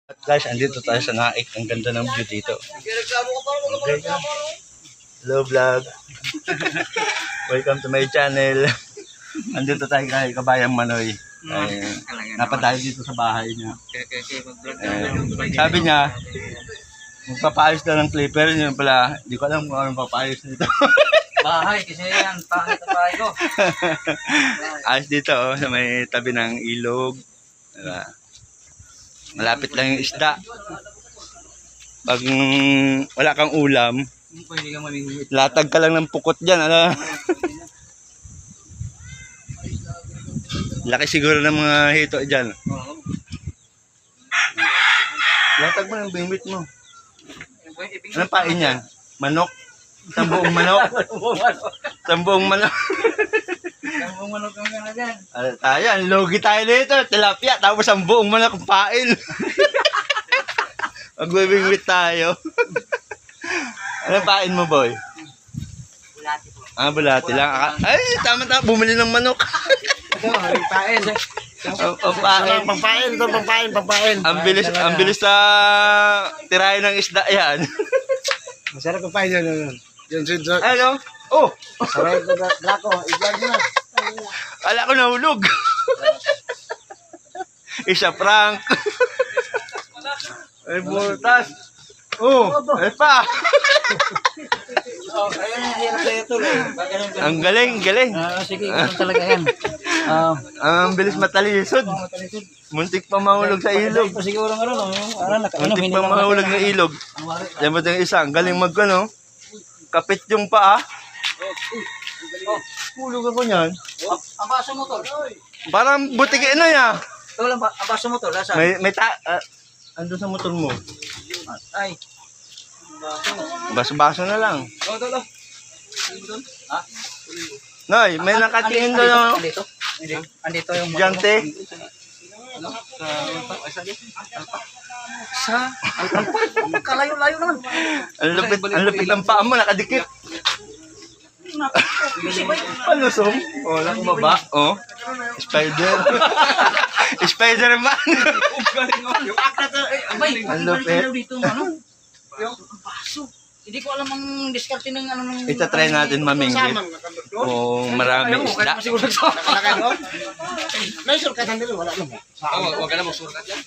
At guys, andito tayo sa Naik. Ang ganda ng view dito. Okay. Hello vlog. Welcome to my channel. Andito tayo kay Kabayang Manoy. Napadayo dito sa bahay niya. Sabi niya, magpapaayos daw ng clipper. Yun pala, hindi ko alam kung anong papaayos nito. Bahay, kasi yan. Pangit ang bahay ko. Ayos dito oh, sa may tabi ng ilog. Diba? Malapit lang yung isda. Pag wala kang ulam, Pwede ka maningwit. latag ka lang ng pukot dyan. Ano? Laki siguro ng mga hito dyan. Oo. Latag mo ng bingwit mo. Anong pain yan? Manok? Sambuong manok? Sambuong manok? Ang manok kang na dyan. Ayan, logi tayo dito. Tilapia, tapos ang buong manok ang pain. Magbibingwit tayo. Anong pain mo, boy? Bulati po. Ah, bulati lang. Ay, tama-tama. Bumili ng manok. Ito, pain. Ang pain. Pampain. Ang bilis sa tirahin ng isda yan. Masarap ang pain yun. Yun, Ano? Oh! saray ko Draco, i-vlog mo na. Kala ko nahulog. Isa prank. Ay, butas. Oh, ay pa. Oh, ayun ang hirap sa ito. Ang galing, galing. Sige, ganun talaga yan. Ang bilis matalisod. Muntik pa mahulog sa ilog. Pa siguro nga rin. Muntik pa mahulog ng ilog. Diyan mo yung isa, ang galing magkano. Kapit yung paa. Hulog ako niyan. Ang baso mo tol. Parang butikin na niya. Tol, ang baso mo tol. Asa? Andun sa motor mo. Ay. Baso-baso na lang. Oh, tol. Ha? Noy, may nakatingin doon. Oh. Andito? Andito yung Jante. Ano? Sa Alpalpa. Kalayo-layo naman. Ang lupit ng paa mo, nakadikit. Palusong. Oh, lang baba. Oh. Spider. Spider-Man. Yung aklat abay, Ang lupit. dito ano? Yung baso. Hindi ko alam ang diskarte ng ano ng Itatry natin mamingwit. Kung marami isda. Nakalakay doon. May surkatan dito, wala naman. Wag ka na magsurkat yan.